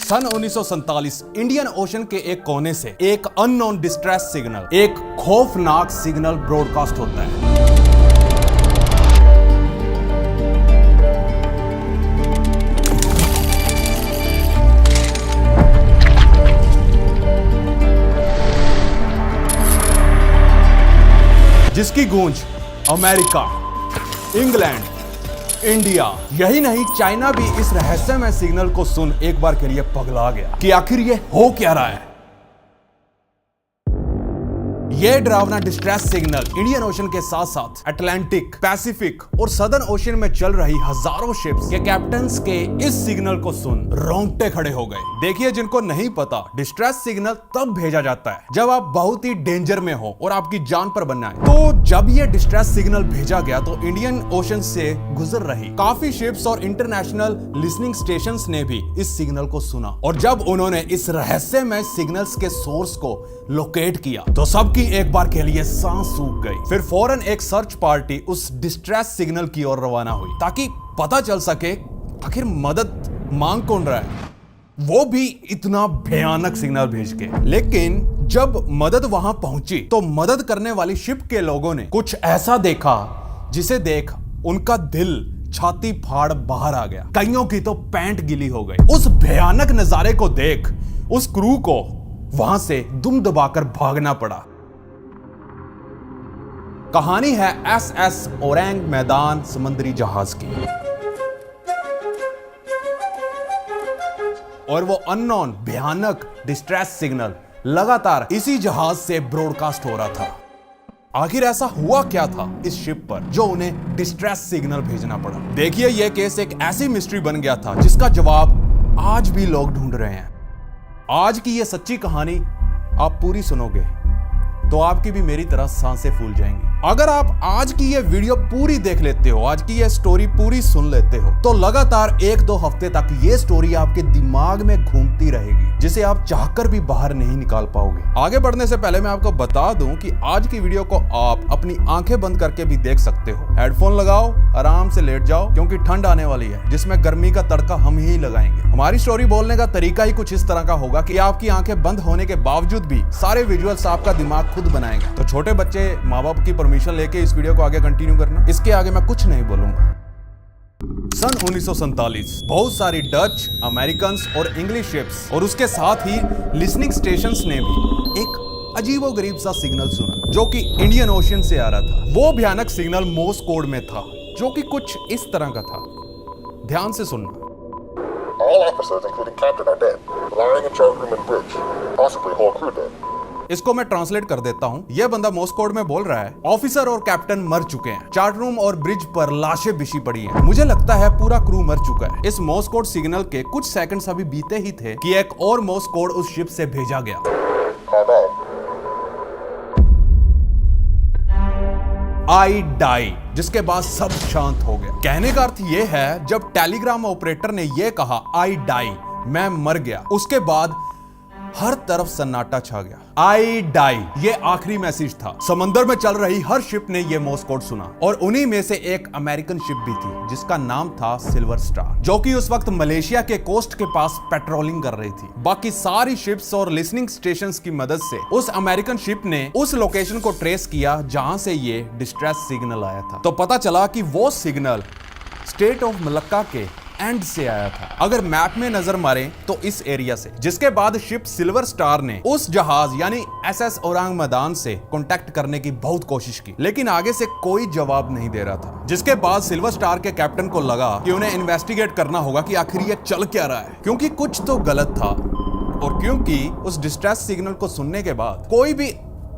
सन 1947 Indian ocean के एक कोने से एक अननोन डिस्ट्रेस सिग्नल, एक खौफनाक सिग्नल ब्रॉडकास्ट होता है। जिसकी गूंज अमेरिका, इंग्लैंड, इंडिया, यही नहीं चाइना भी इस रहस्यमय सिग्नल को सुन एक बार के लिए पगला गया कि आखिर ये हो क्या रहा है। ये डरावना डिस्ट्रेस सिग्नल इंडियन ओशन के साथ साथ अटलांटिक, पैसिफिक और सदर्न ओशन में चल रही हजारों शिप्स के कैप्टन्स के इस सिग्नल को सुन रोंगटे खड़े हो गए। देखिए, जिनको नहीं पता, डिस्ट्रेस सिग्नल तब भेजा जाता है जब आप बहुत ही डेंजर में हो और आपकी जान पर बनना है। तो जब ये डिस्ट्रेस सिग्नल भेजा गया तो इंडियन ओशन से गुजर रही काफी शिप्स और इंटरनेशनल लिसनिंग स्टेशंस ने भी इस सिग्नल को सुना, और जब उन्होंने इस रहस्यमय सिग्नल्स के सोर्स को लोकेट किया तो सबकी एक बार के लिए सांस सूख गई। फिर फौरन एक सर्च पार्टी उस डिस्ट्रेस सिग्नल की ओर रवाना हुई ताकि पता चल सके आखिर मदद मांग कौन रहा है, वो भी इतना भयानक सिग्नल भेज के। लेकिन जब मदद वहां पहुंची तो मदद करने वाली शिप के लोगों ने कुछ ऐसा देखा जिसे देख उनका दिल छाती फाड़ बाहर आ गया। कईयों की तो पैंट गिली हो गई। उस भयानक नजारे को देख उस क्रू को वहां से दुम दबाकर भागना पड़ा। कहानी है एसएस ओरंग मैदान समुद्री जहाज की, और वो अननोन भयानक डिस्ट्रेस सिग्नल लगातार इसी जहाज से ब्रॉडकास्ट हो रहा था। आखिर ऐसा हुआ क्या था इस शिप पर जो उन्हें डिस्ट्रेस सिग्नल भेजना पड़ा? देखिए, यह केस एक ऐसी मिस्ट्री बन गया था जिसका जवाब आज भी लोग ढूंढ रहे हैं। आज की यह सच्ची कहानी आप पूरी सुनोगे तो आपकी भी मेरी तरह सांसें फूल जाएंगी। अगर आप आज की ये वीडियो पूरी देख लेते हो, आज की ये स्टोरी पूरी सुन लेते हो, तो लगातार 1-2 हफ्ते तक ये स्टोरी आपके दिमाग में घूमती रहेगी, जिसे आप चाहकर भी बाहर नहीं निकाल पाओगे। आगे बढ़ने से पहले मैं आपको बता दूं कि आज की वीडियो को आप अपनी आंखें बंद करके भी देख सकते हो। हेडफोन लगाओ, आराम से लेट जाओ, क्योंकि ठंड आने वाली है जिसमें गर्मी का तड़का हम ही लगाएंगे। हमारी स्टोरी बोलने का तरीका ही कुछ इस तरह का होगा कि आपकी आंखें बंद होने के बावजूद भी सारे विजुअल्स आपका दिमाग खुद बनाएगा। तो छोटे बच्चे माँ बाप की परमिशन लेके इस वीडियो को आगे कंटिन्यू करना। इसके आगे मैं कुछ नहीं बोलूंगा। सन 1947 बहुत सारी डच, अमेरिकन और इंग्लिश शिप्स और उसके साथ ही लिसनिंग स्टेशंस ने भी एक अजीबोगरीब सा सिग्नल सुना जो कि इंडियन ओशन से आ रहा था। वो भयानक सिग्नल मोर्स कोड में था जो कि कुछ इस तरह का था। ध्यान से सुनना। All officers, including captain, are dead. Lying in chart room and bridge. Possibly whole crew dead. इसको मैं ट्रांसलेट कर देता हूँ। यह बंदा मोर्स कोड में बोल रहा है, ऑफिसर और कैप्टन मर चुके हैं, चार्ट रूम और ब्रिज पर लाशें बिछी पड़ी हैं। मुझे लगता है पूरा क्रू मर चुका है। इस मोर्स कोड सिग्नल के कुछ सेकंड्स अभी बीते ही थे कि एक और मोर्स कोड उस शिप से भेजा गया। आई डाई, जिसके बाद सब शांत हो गया। कहने का अर्थ यह है, जब टेलीग्राम ऑपरेटर ने यह कहा आई डाई, मैं मर गया, उसके बाद हर तरफ सन्नाटा छा गया। आई डाई, ये आखिरी मैसेज था। समंदर में चल रही हर शिप ने ये मोर्स कोड सुना, और उन्हीं में से एक अमेरिकन शिप भी थी जिसका नाम था सिल्वर स्टार, जो कि उस वक्त मलेशिया के कोस्ट के पास पेट्रोलिंग कर रही थी। बाकी सारी शिप्स और लिसनिंग स्टेशंस की मदद से उस अमेरिकन शिप ने उस लोकेशन को ट्रेस किया जहां से ये डिस्ट्रेस सिग्नल आया था। तो पता चला कि वो सिग्नल स्टेट ऑफ मलक्का के एंड से आया था। अगर मैप में नजर मारें तो इस एरिया से। जिसके बाद शिप सिल्वर स्टार ने उस जहाज यानी एसएस ओरंग मैदान से कांटेक्ट करने की बहुत कोशिश की, लेकिन आगे से कोई जवाब नहीं दे रहा था। जिसके बाद सिल्वर स्टार के कैप्टन को लगा कि उन्हें इन्वेस्टिगेट करना होगा कि आखिर ये चल क्या रहा है, क्योंकि कुछ तो गलत था। और क्योंकि उस डिस्ट्रेस सिग्नल को सुनने के बाद कोई भी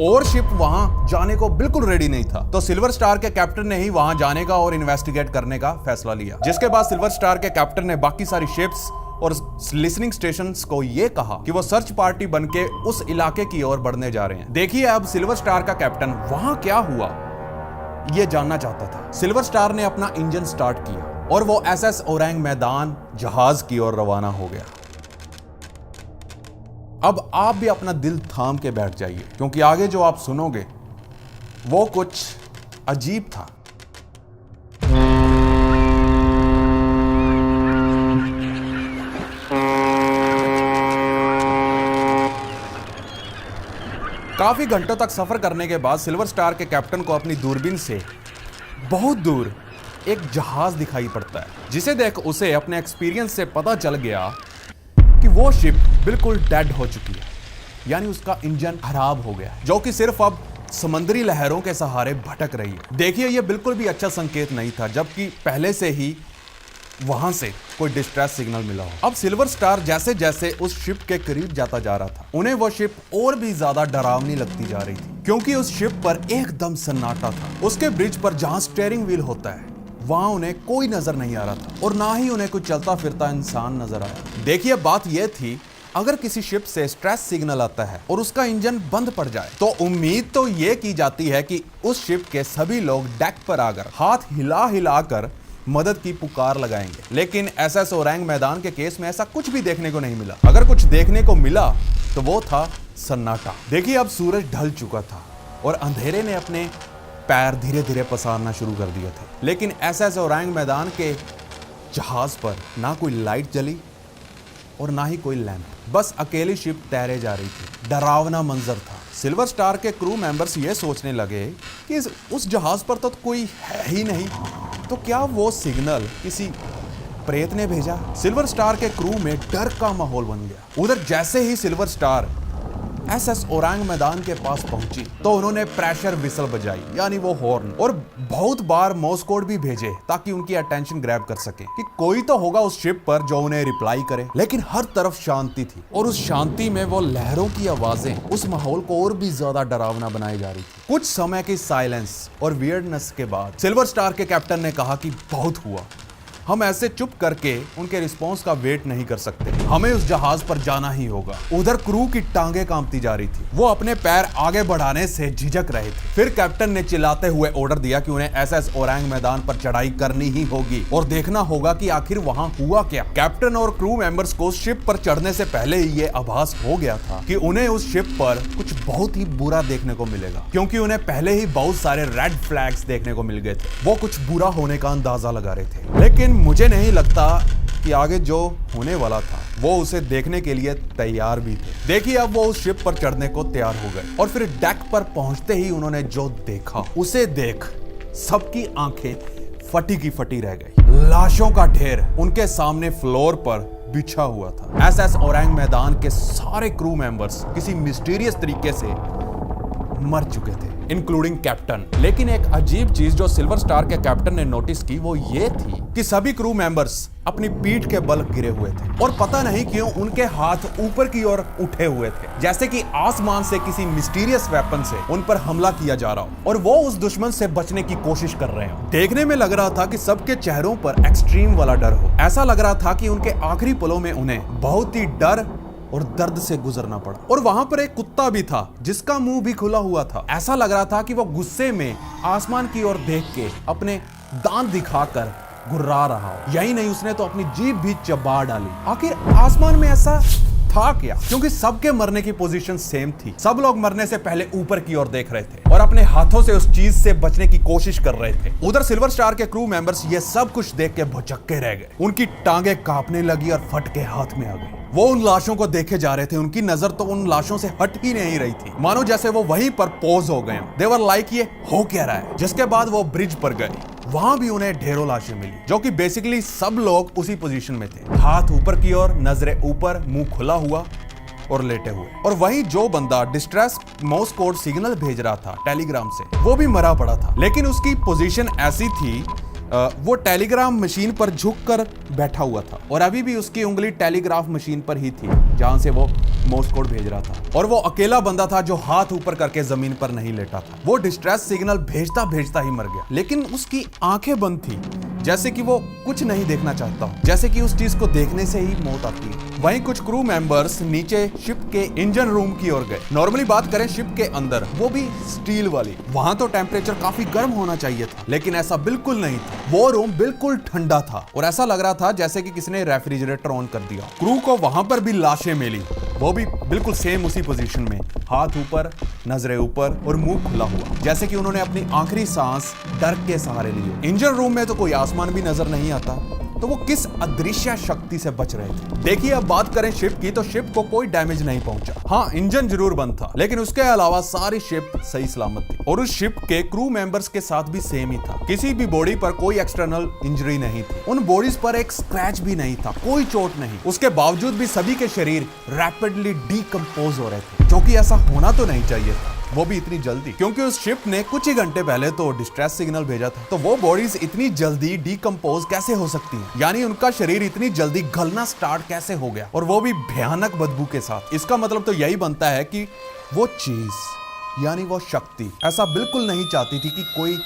और शिप वहां जाने को बिल्कुल रेडी नहीं था, तो सिल्वर स्टार के कैप्टन ने ही वहां जाने का और इन्वेस्टिगेट करने का फैसला लिया। जिसके बाद सिल्वर स्टार के कैप्टन ने बाकी सारी शिप्स और लिसनिंग स्टेशंस को यह कहा कि वो सर्च पार्टी बनके उस इलाके की ओर बढ़ने जा रहे हैं। देखिए, अब सिल्वर स्टार का कैप्टन वहां क्या हुआ ये जानना चाहता था। सिल्वर स्टार ने अपना इंजन स्टार्ट किया और वो एसएस ओरंग मैदान जहाज की ओर रवाना हो गया। अब आप भी अपना दिल थाम के बैठ जाइए, क्योंकि आगे जो आप सुनोगे वो कुछ अजीब था। काफी घंटों तक सफर करने के बाद सिल्वर स्टार के कैप्टन को अपनी दूरबीन से बहुत दूर एक जहाज दिखाई पड़ता है, जिसे देख उसे अपने एक्सपीरियंस से पता चल गया कि वो शिप बिल्कुल डेड हो चुकी है, यानी उसका इंजन खराब हो गया है, जो कि सिर्फ अब समुद्री लहरों के सहारे भटक रही है। देखिए, यह बिल्कुल भी अच्छा संकेत नहीं था, जबकि पहले से ही वहां से कोई डिस्ट्रेस सिग्नल मिला हो। अब सिल्वर स्टार जैसे जैसे उस शिप के करीब जाता जा रहा था, उन्हें वो शिप और भी ज्यादा डरावनी लगती जा रही थी, क्योंकि उस शिप पर एकदम सन्नाटा था। उसके ब्रिज पर जहां स्टीयरिंग व्हील होता है, वहां उन्हें कोई नजर नहीं आ रहा था और ना ही उन्हें कोई चलता फिरता इंसान नजर आया। देखिए, बात यह थी, अगर किसी शिप से स्ट्रेस सिग्नल आता है और उसका इंजन बंद पड़ जाए, तो उम्मीद तो यह की जाती है कि उस शिप के सभी लोग डेक पर आकर हाथ हिला हिलाकर मदद की पुकार लगाएंगे। लेकिन एसएस ओरंग मैदान के केस में ऐसा कुछ भी देखने को नहीं मिला। अगर कुछ देखने को मिला तो वो था सन्नाटा। देखिए, अब सूरज ढल चुका था और अंधेरे ने अपने पैर धीरे धीरे पसारना शुरू कर दिए थे, लेकिन एसएस ओरंग मैदान के जहाज पर ना कोई लाइट जली और ना ही कोई लैंप, बस अकेली शिप तैरे जा रही थी। डरावना मंजर था। सिल्वर स्टार के क्रू मेंबर्स ये सोचने लगे कि उस जहाज पर तो कोई है ही नहीं, तो क्या वो सिग्नल किसी प्रेत ने भेजा? सिल्वर स्टार के क्रू में डर का माहौल बन गया। उधर जैसे ही सिल्वर स्टार एसएस ओरंग मैदान के पास पहुंची तो उन्होंने प्रेशर विसल बजाई, यानी वो हॉर्न, और बहुत बार मोर्स कोड भी भेजे ताकि उनकी अटेंशन ग्रैब कर सके कि कोई तो होगा उस शिप पर जो उन्हें रिप्लाई करे। लेकिन हर तरफ शांति थी और उस शांति में वो लहरों की आवाजें उस माहौल को और भी ज्यादा डरावना बनाई जा रही थी। कुछ समय की साइलेंस और वियर्डनेस के बाद सिल्वर स्टार के कैप्टन ने कहा कि बहुत हुआ, हम ऐसे चुप करके उनके रिस्पॉन्स का वेट नहीं कर सकते, हमें उस जहाज पर जाना ही होगा। उधर क्रू की टांगें कांपती जा रही थी, वो अपने पैर आगे बढ़ाने से झिझक रहे थे। फिर कैप्टन ने चिल्लाते हुए ऑर्डर दिया कि उन्हें एसएस ओरंग मैदान पर चढ़ाई करनी ही होगी और देखना होगा कि आखिर वहां हुआ क्या। कैप्टन और क्रू मेंबर्स को शिप पर चढ़ने से पहले ही ये आभास हो गया था कि उन्हें उस शिप पर कुछ बहुत ही बुरा देखने को मिलेगा, क्योंकि उन्हें पहले ही बहुत सारे रेड फ्लैग्स देखने को मिल गए थे। वो कुछ बुरा होने का अंदाजा लगा रहे थे, लेकिन मुझे नहीं लगता कि आगे जो होने वाला था वो उसे देखने के लिए तैयार भी थे। देखिए, अब वो उस शिप पर चढ़ने को तैयार हो गए और फिर डेक पर पहुंचते ही उन्होंने जो देखा, उसे देख सबकी आंखें फटी की फटी रह गई। लाशों का ढेर उनके सामने फ्लोर पर बिछा हुआ था। एसएस ओरंग मैदान के सारे क्रू मेंबर्स किसी मिस्टीरियस तरीके से मर चुके थे, इंक्लूडिंग कैप्टन। लेकिन एक अजीब चीज जो सिल्वर स्टार के कैप्टन ने नोटिस की वो ये थी कि सभी क्रू मेंबर्स अपनी पीठ के बल गिरे हुए थे और पता नहीं क्यों उनके हाथ ऊपर की ओर उठे हुए थे, जैसे कि आसमान से किसी मिस्टीरियस वेपन से उन पर हमला किया जा रहा हो और वो उस दुश्मन से बचने की कोशिश कर रहे हो। देखने में लग रहा था कि सबके चेहरों पर एक्सट्रीम वाला डर हो। ऐसा लग रहा था कि उनके आखिरी पलों में उन्हें बहुत ही डर और दर्द से गुजरना पड़ा। और वहां पर एक कुत्ता भी था जिसका मुंह भी खुला हुआ था। ऐसा लग रहा था कि वो गुस्से में आसमान की ओर देख के अपने दांत दिखाकर गुर्रा रहा हो। यही नहीं, उसने तो अपनी जीभ भी चबा डाली। आखिर आसमान में ऐसा था क्या? क्योंकि सबके मरने की पोजीशन सेम थी। सब लोग मरने से पहले ऊपर की ओर देख रहे थे और अपने हाथों से उस चीज से बचने की कोशिश कर रहे थे। उधर सिल्वर स्टार के क्रू मेंबर्स ये सब कुछ देख के भौचक्के रह गए। उनकी टांगे कांपने लगी और फट के हाथ में आ गई। वो उन लाशों को देखे जा रहे थे, उनकी नजर तो उन लाशों से हट ही नहीं रही थी, मानो जैसे वो वहीं पर पॉज हो गए। दे वर लाइक ये हो क्या रहा है। जिसके बाद वो ब्रिज पर गए, वहां भी उन्हें ढेरों लाशें मिली, जो कि बेसिकली सब लोग उसी पोजीशन में थे, हाथ ऊपर की ओर, नजरें ऊपर, मुंह खुला हुआ और लेटे हुए। और वही जो बंदा डिस्ट्रेस मोर्स कोड सिग्नल भेज रहा था टेलीग्राम से, वो भी मरा पड़ा था। लेकिन उसकी पोजीशन ऐसी थी, वो टेलीग्राम मशीन पर झुककर बैठा हुआ था और अभी भी उसकी उंगली टेलीग्राफ मशीन पर ही थी जहां से वो मोर्स कोड भेज रहा था। और वो अकेला बंदा था जो हाथ ऊपर करके जमीन पर नहीं लेटा था। वो डिस्ट्रेस सिग्नल भेजता भेजता ही मर गया, लेकिन उसकी आंखें बंद थी, जैसे कि वो कुछ नहीं देखना चाहता हो, जैसे कि उस चीज को देखने से ही मौत आती है। वहीं कुछ क्रू मेंबर्स नीचे शिप के इंजन रूम की ओर गए। नॉर्मली बात करें शिप के अंदर, वो भी स्टील वाली, वहां तो टेम्परेचर काफी गर्म होना चाहिए था, लेकिन ऐसा बिल्कुल नहीं था। वो रूम बिल्कुल ठंडा था और ऐसा लग रहा था जैसे कि किसी ने रेफ्रिजरेटर ऑन कर दिया। क्रू को वहां पर भी लाशें मिली, वो भी बिल्कुल सेम उसी पोजीशन में, हाथ ऊपर, नजरें ऊपर और मुंह खुला हुआ, जैसे कि उन्होंने अपनी आखिरी सांस डर के सहारे लिए। इंजन रूम में तो कोई आसमान भी नजर नहीं आता, तो वो किस अदृश्य शक्ति से बच रहे थे। देखिए, अब बात करें शिप की, तो शिप को कोई डैमेज नहीं पहुंचा। हाँ, इंजन जरूर बंद था, लेकिन उसके अलावा सारी शिप सही सलामत थी। और उस शिप के क्रू मेंबर्स के साथ भी सेम ही था। किसी भी बॉडी पर कोई एक्सटर्नल इंजरी नहीं थी, उन बॉडीज पर एक स्क्रैच भी नहीं था, कोई चोट नहीं। उसके बावजूद भी सभी के शरीर रैपिडली डीकंपोज हो रहे थे, जो कि ऐसा होना तो नहीं चाहिए था, वो भी इतनी जल्दी, क्योंकि उस शिप ने कुछ ही घंटे पहले तो डिस्ट्रेस सिग्नल भेजा था। तो वो बॉडीज इतनी जल्दी डीकंपोज कैसे हो सकती हैं? यानी उनका शरीर इतनी जल्दी गलना स्टार्ट कैसे हो गया, और वो भी भयानक बदबू के साथ। इसका मतलब तो यही बनता है कि वो चीज यानी वो शक्ति ऐसा बिल्कुल नहीं चाहती थी कि कोई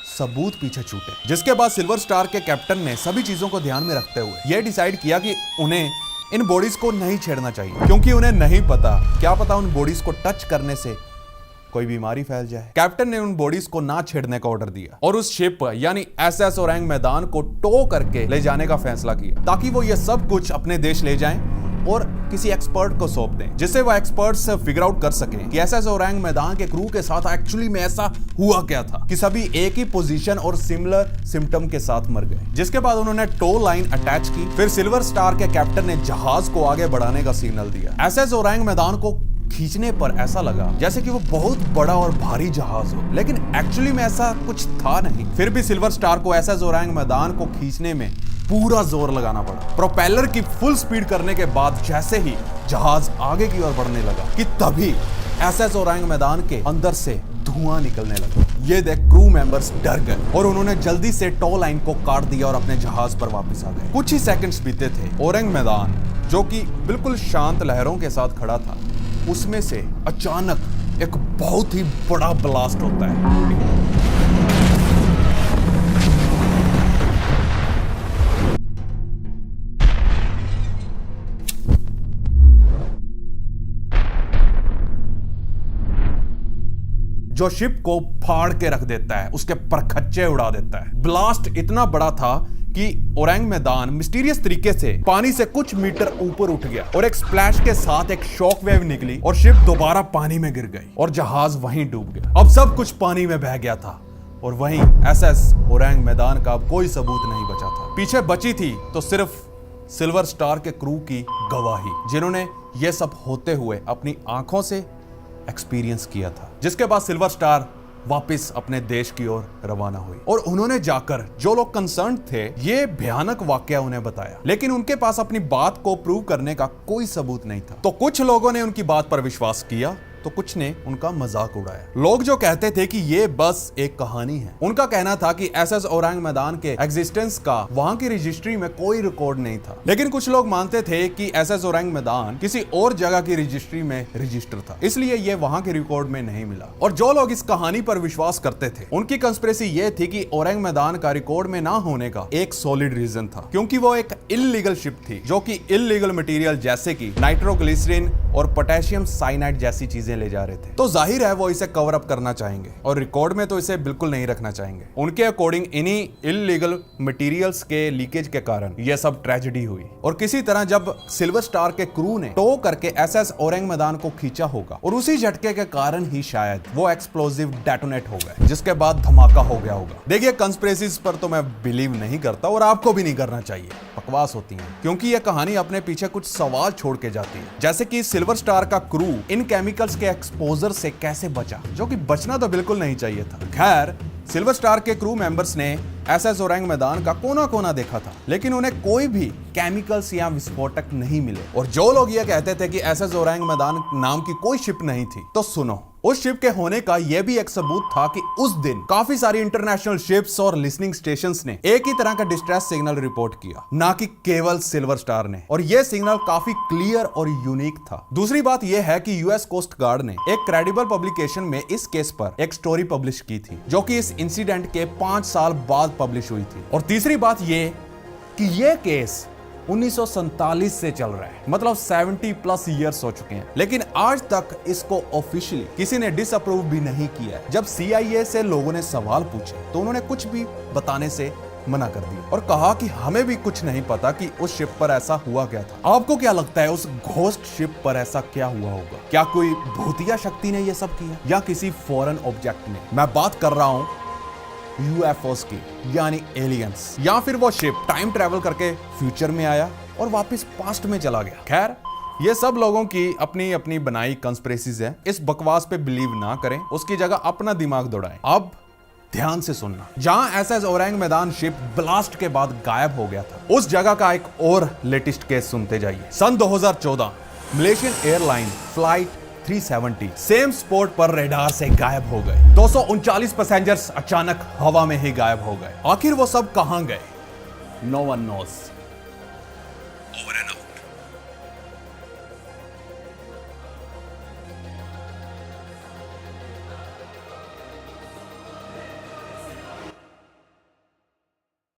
सबूत पीछे छूटे। जिसके बाद सिल्वर स्टार के कैप्टन ने सभी चीजों को ध्यान में रखते हुए यह डिसाइड किया कि उन्हें इन बॉडीज को नहीं छेड़ना चाहिए, क्योंकि उन्हें नहीं पता, क्या पता उन बॉडीज को टच करने से कोई बीमारी फैल जाए। कैप्टन ने उन बॉडीज को ना छेड़ने का ऑर्डर दिया और उस शिप यानी एसएस ओरंग मैदान को टो करके ले जाने का फैसला किया, ताकि वो ये सब कुछ अपने देश ले जाएं और किसी एक्सपर्ट को सौंप दें, जिससे वो एक्सपर्ट्स फिगर आउट कर सकें कि एसएस ओरंग मैदान के क्रू के साथ एक्चुअली में ऐसा हुआ क्या था कि सभी एक ही पोजीशन और सिमिलर सिम्टम के साथ मर गए। जिसके बाद उन्होंने टो लाइन अटैच की। फिर सिल्वर स्टार के कैप्टन ने जहाज को आगे बढ़ाने का सिग्नल दिया। एसएस ओरंग मैदान को खींचने पर ऐसा लगा जैसे कि वो बहुत बड़ा और भारी जहाज हो, लेकिन एक्चुअली में ऐसा कुछ था नहीं। फिर भी सिल्वर स्टार को एसएस ओरंग मैदान को खींचने में पूरा जोर लगाना पड़ा। प्रोपेलर की फुल स्पीड करने के बाद जैसे ही जहाज आगे की ओर बढ़ने लगा कि तभी एसएस ओरंग मैदान के अंदर से धुआं निकलने लगा। ये देख क्रू मेंबर्स डर गए और उन्होंने जल्दी से टो लाइन को काट दिया और अपने जहाज पर वापस आ गए। कुछ ही सेकंड्स बीते थे, ओरंग मैदान जो कि बिल्कुल शांत लहरों के साथ खड़ा था, उसमें से अचानक एक बहुत ही बड़ा ब्लास्ट होता है। जो शिप को फाड़ के रख देता है, उसके परखच्चे उड़ा देता है। ब्लास्ट इतना बड़ा था कि ओरंग मैदान मिस्टीरियस तरीके से पानी से कुछ मीटर ऊपर उठ गया और एक स्प्लैश के साथ एक शॉक वेव निकली और शिप दोबारा पानी में गिर गई और जहाज वहीं डूब गया। अब सब कुछ पानी में बह गया था और वहीं एसएस ओरंग मैदान का अब कोई सबूत नहीं बचा था। पीछे बची थी तो सिर्फ सिल्वर स्टार के क्रू की गवाही, जिन्होंने यह सब होते हुए अपनी आंखों से एक्सपीरियंस किया था। जिसके बाद सिल्वर स्टार वापस अपने देश की ओर रवाना हुई और उन्होंने जाकर जो लोग कंसर्न थे ये भयानक वाकया उन्हें बताया, लेकिन उनके पास अपनी बात को प्रूव करने का कोई सबूत नहीं था। तो कुछ लोगों ने उनकी बात पर विश्वास किया तो कुछ ने उनका मजाक उड़ाया। लोग जो कहते थे कि ये बस एक कहानी है, उनका कहना था कि एसएस ओरंग मैदान के एग्जिस्टेंस का वहां की रजिस्ट्री में कोई रिकॉर्ड नहीं था। लेकिन कुछ लोग मानते थे कि एसएस ओरंग मैदान किसी और जगह की रजिस्ट्री में रजिस्टर था, इसलिए ये वहां के रिकॉर्ड में नहीं मिला। और जो लोग इस कहानी पर विश्वास करते थे उनकी कंस्पिरेसी ये थी कि ओरंग मैदान का रिकॉर्ड में ना होने का एक सॉलिड रीजन था, क्योंकि वो एक इल्लीगल शिप थी जो कि इल्लीगल मटेरियल जैसे कि नाइट्रोग्लिसरीन और पोटेशियम साइनाइड जैसी चीजें ले जा रहे थे। तो जाहिर है वो इसे कवर अप करना चाहेंगे और रिकॉर्ड में तो इसे बिल्कुल नहीं रखना चाहेंगे। उनके अकॉर्डिंग इन्हीं इल्लीगल मटेरियल्स के लीकेज के कारण यह सब ट्रेजेडी हुई और किसी तरह जब सिल्वर स्टार के क्रू ने टो करके एसएस ओरंग मैदान को खींचा होगा और उसी झटके के कारण ही शायद वो एक्सप्लोजिव डेटोनेट हो गए, जिसके बाद धमाका हो गया होगा। देखिए, कंस्पिरेसीज पर तो मैं बिलीव नहीं करता और आपको भी नहीं करना चाहिए, बकवास होती है, क्योंकि यह कहानी अपने पीछे कुछ सवाल छोड़ के जाती है, जैसे कि सिल्वर स्टार का क्रू इन केमिकल्स के एक्सपोजर से कैसे बचा, जो कि बचना तो बिल्कुल नहीं चाहिए था। खैर, सिल्वर स्टार के क्रू मेंबर्स ने एसएस ओरंग मैदान का कोना कोना देखा था, लेकिन उन्हें कोई भी केमिकल्स या विस्फोटक नहीं मिले। और जो लोग ये कहते थे कि एसएस ओरंग मैदान नाम की कोई शिप नहीं थी, तो सुनो, उस शिप के होने का यह भी एक सबूत था कि उस दिन काफी सारी इंटरनेशनल शिप्स और लिसनिंग स्टेशंस ने एक ही तरह का डिस्ट्रेस सिग्नल रिपोर्ट किया, ना कि केवल सिल्वर स्टार ने, और यह सिग्नल काफी क्लियर और यूनिक था। दूसरी बात यह है कि यूएस कोस्ट गार्ड ने एक क्रेडिबल पब्लिकेशन में इस केस पर एक स्टोरी पब्लिश की थी, जो कि इस इंसिडेंट के 5 साल बाद पब्लिश हुई थी। और तीसरी बात यह कि यह केस 1947 से चल रहा है, मतलब 70+ ईयर्स हो चुके हैं, लेकिन आज तक इसको ऑफिशियली किसी ने डिसअप्रूव भी नहीं किया है। जब CIA से लोगों ने सवाल पूछे तो उन्होंने कुछ भी बताने से मना कर दिया और कहा कि हमें भी कुछ नहीं पता कि उस शिप पर ऐसा हुआ क्या था। आपको क्या लगता है, उस घोस्ट शिप पर ऐसा क्या हुआ होगा? क्या कोई भूतिया शक्ति ने यह सब किया या किसी फॉरेन ऑब्जेक्ट ने? मैं बात कर रहा हूं यूएफओस की, यानी एलियंस, या फिर वो शिप टाइम ट्रेवल करके फ्यूचर में आया और वापस पास्ट में चला गया। खैर, ये सब लोगों की अपनी अपनी बनाई कंस्पिरेसीज है। इस बकवास पे बिलीव ना करें, उसकी जगह अपना दिमाग दौड़ाएं। अब ध्यान से सुनना, जहां एसएस ओरेंग मैदान शिप ब्लास्ट के बाद गायब हो गया था, उस जगह का एक और लेटेस्ट केस सुनते जाइए। सन 2014 Malaysian airline flight 370 same spot पर रेडार से गायब हो गए। 239 पैसेंजर्स अचानक हवा में ही गायब हो गए। आखिर वो सब कहां गए? No one nose.